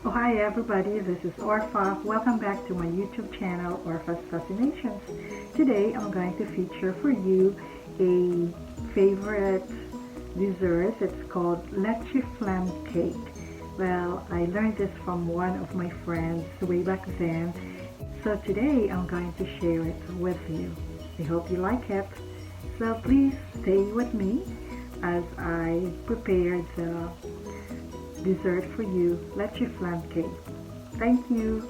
Oh, hi everybody, this is Orpha. Welcome back to my YouTube channel, Orpha's Fascinations. Today I'm going to feature for you a favorite dessert. It's called Leche Flan Cake. Well, I learned this from one of my friends way back then. So today I'm going to share it with you. I hope you like it. So please stay with me as I prepare the dessert for you, Leche Flan Cake. Thank you.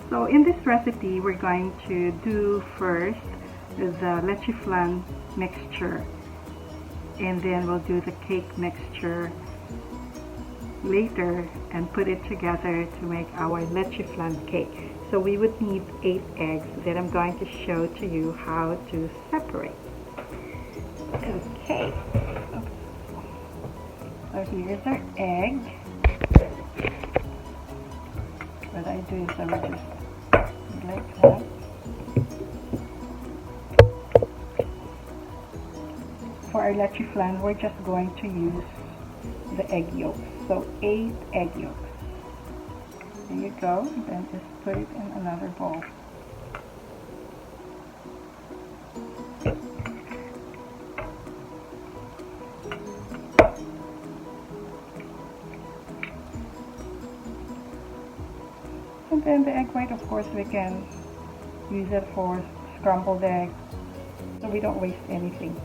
So in this recipe, we're going to do first the leche flan mixture, and then we'll do the cake mixture later and put it together to make our leche flan cake. So we would need 8 eggs that I'm going to show to you how to separate. Okay, so here's our egg. What I do is I would just like that. For our leche flan, we're just going to use the egg yolks. So 8 egg yolks. There you go. Then just put it in another bowl. And then the egg white, of course, we can use it for scrambled egg, so we don't waste anything.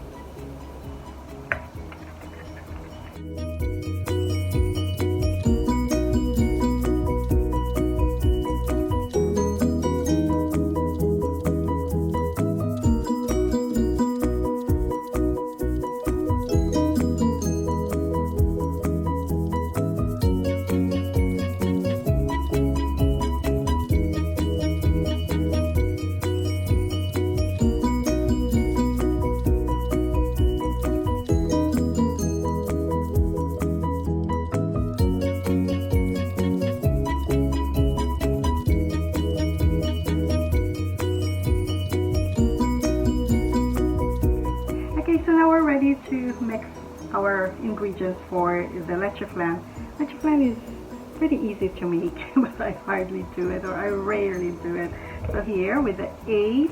So now we're ready to mix our ingredients for the leche flan. Leche flan is pretty easy to make, but I hardly do it, or I rarely do it. So here with the 8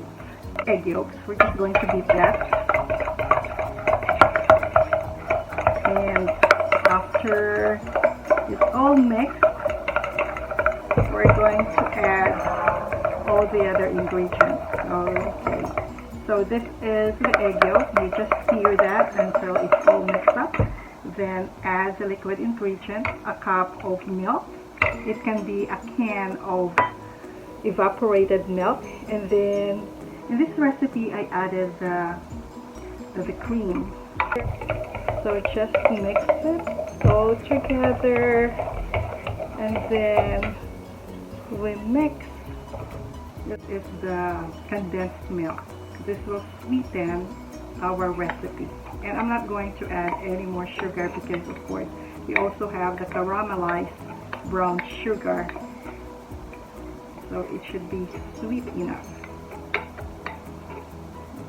egg yolks, we're just going to beat that. And after it's all mixed, we're going to add all the other ingredients. Okay. So this is the egg yolk. You just stir that until it's all mixed up. Then add the liquid ingredient, a cup of milk. It can be a can of evaporated milk, and then in this recipe I added the cream. So just mix it all together, and then we mix. This is the condensed milk. This will sweeten our recipe, and I'm not going to add any more sugar because of course we also have the caramelized brown sugar, so it should be sweet enough.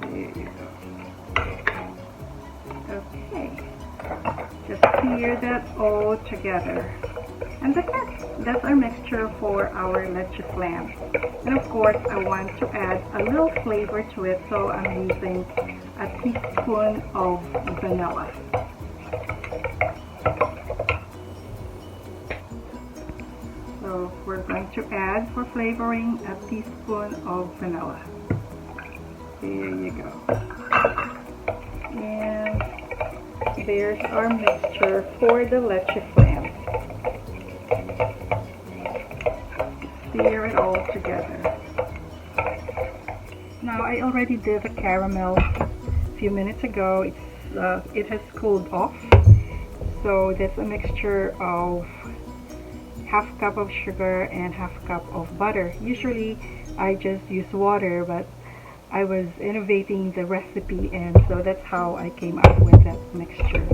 There you go. Okay, just stir that all together, and that's our mixture for our leche flan. And of course I want to add a little flavor to it, so I'm using a teaspoon of vanilla. So we're going to add, for flavoring, a teaspoon of vanilla. There you go. And there's our mixture for the leche flan. Stir it all together. Now I already did the caramel a few minutes ago. It has cooled off. So that's a mixture of half cup of sugar and half cup of butter. Usually I just use water, but I was innovating the recipe, and so that's how I came up with that mixture.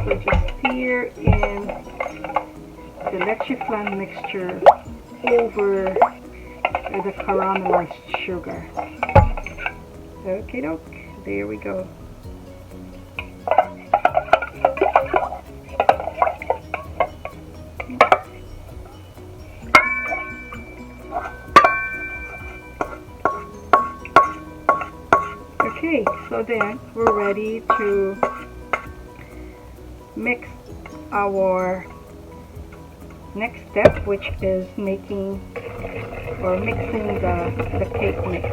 So just stir in the leche flan mixture over the caramelized sugar. Okay, doke, there we go. Okay, so then we're ready to mix our next step, which is mixing the cake mix.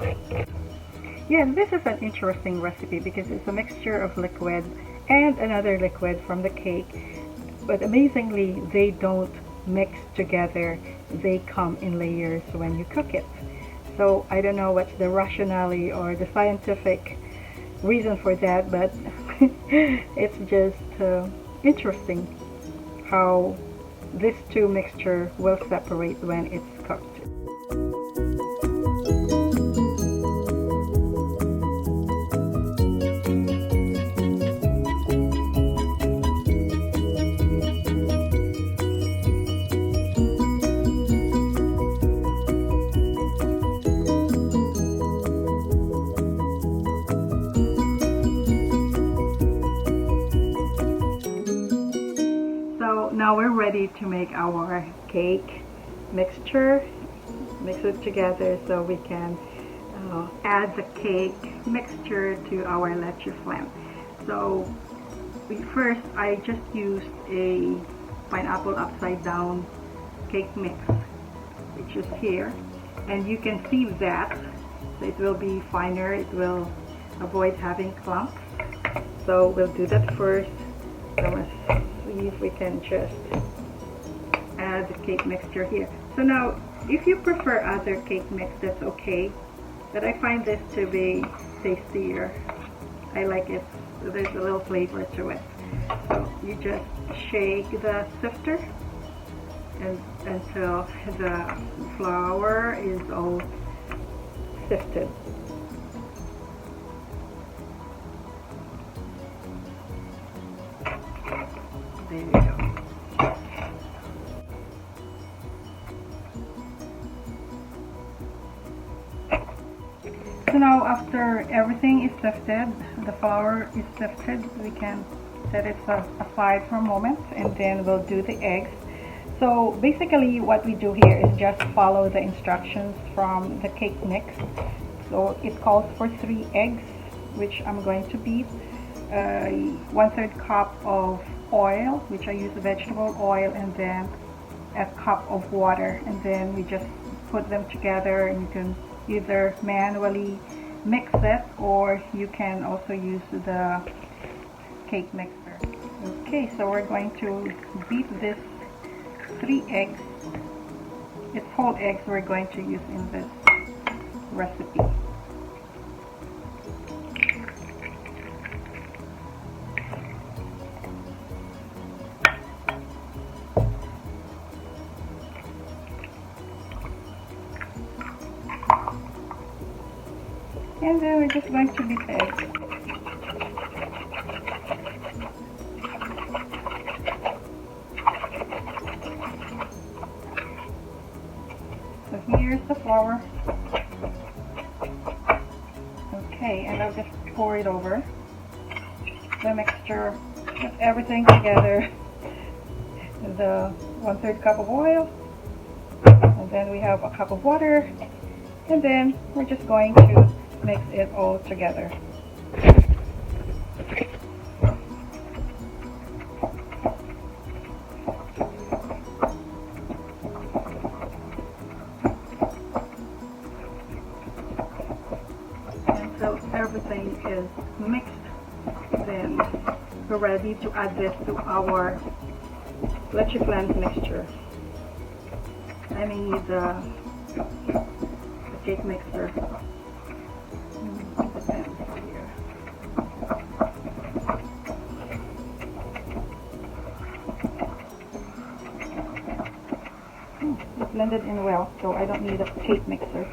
Yeah, this is an interesting recipe because it's a mixture of liquid and another liquid from the cake, but amazingly they don't mix together. They come in layers when you cook it. So I don't know what's the rationale or the scientific reason for that, but it's just interesting how these two mixture will separate when it's cooked. Now we're ready to make our cake mixture. Mix it together so we can add the cake mixture to our leche flan. So first I just used a pineapple upside down cake mix, which is here, and you can see that, so it will be finer, it will avoid having clumps. So we'll do that first. So let's see if we can just add the cake mixture here. So now, if you prefer other cake mix, that's okay, but I find this to be tastier. I like it. So there's a little flavor to it. So you just shake the sifter until the flour is all sifted. There you go. So now after everything is sifted, the flour is sifted, we can set it aside for a moment, and then we'll do the eggs. So basically what we do here is just follow the instructions from the cake mix. So it calls for 3 eggs, which I'm going to beat. 1/3 cup of oil, which I use vegetable oil, and then a cup of water, and then we just put them together, and you can either manually mix it or you can also use the cake mixer. Okay, so we're going to beat this 3 eggs It's whole eggs we're going to use in this recipe. And then we're just going to beat the eggs. So here's the flour. Okay, and I'll just pour it over the mixture, put everything together. The 1/3 cup of oil, and then we have a cup of water, and then we're just going to mix it all together. And so everything is mixed, then we're ready to add this to our Leche Flan mixture. I need the cake mixer. It's blended in well, so I don't need a cake mixer.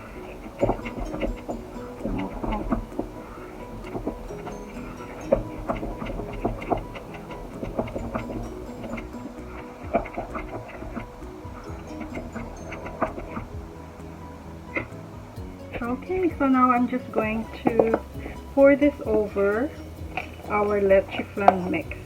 Okay, so now I'm just going to pour this over our Leche Flan mix.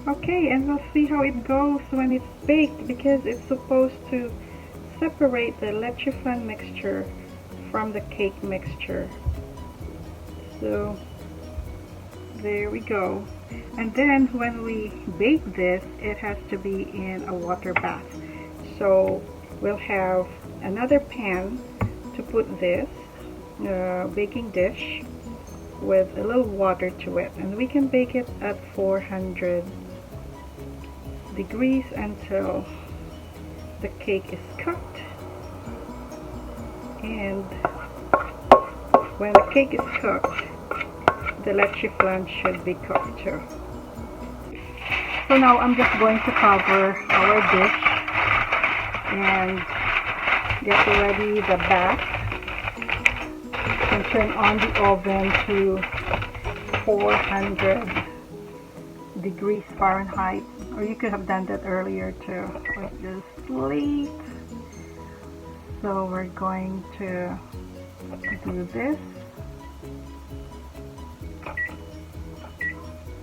Okay, and we'll see how it goes when it's baked, because it's supposed to separate the Leche Flan mixture from the cake mixture. So there we go. And then when we bake this, it has to be in a water bath. So we'll have another pan to put this baking dish with a little water to it, and we can bake it at 400 degrees until the cake is cooked. And when the cake is cooked, the Leche Flan should be cooked too. So now I'm just going to cover our dish and get ready the bath, and turn on the oven to 400 degrees Fahrenheit, or you could have done that earlier too, but just late. So we're going to do this.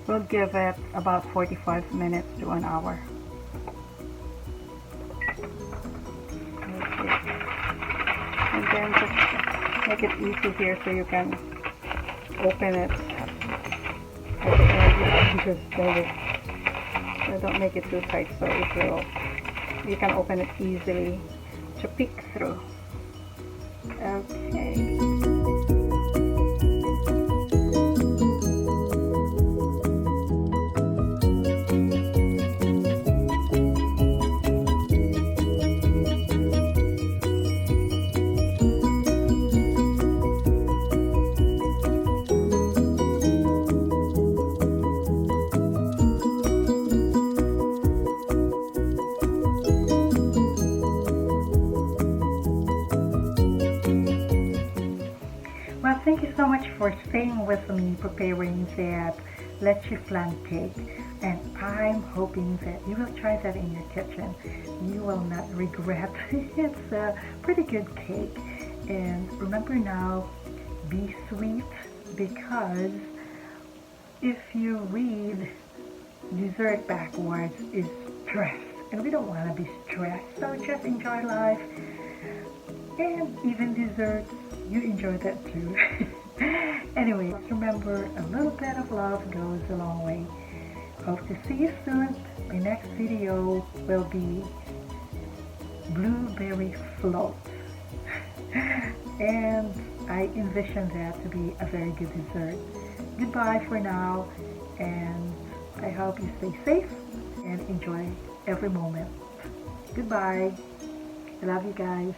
We'll give it about 45 minutes to an hour. Okay. And then just make it easy here so you can open it at the end. Just don't make it too tight, so you can open it easily to peek through. Okay. Well, thank you so much for staying with me preparing that Leche Flan Cake, and I'm hoping that you will try that in your kitchen. You will not regret. It's a pretty good cake. And remember now, be sweet, because if you read dessert backwards is stress, and we don't want to be stressed, so just enjoy life. And even desserts, you enjoy that too. Anyway, just remember, a little bit of love goes a long way. Hope to see you soon. My next video will be blueberry float. And I envision that to be a very good dessert. Goodbye for now, and I hope you stay safe and enjoy every moment. Goodbye. I love you guys.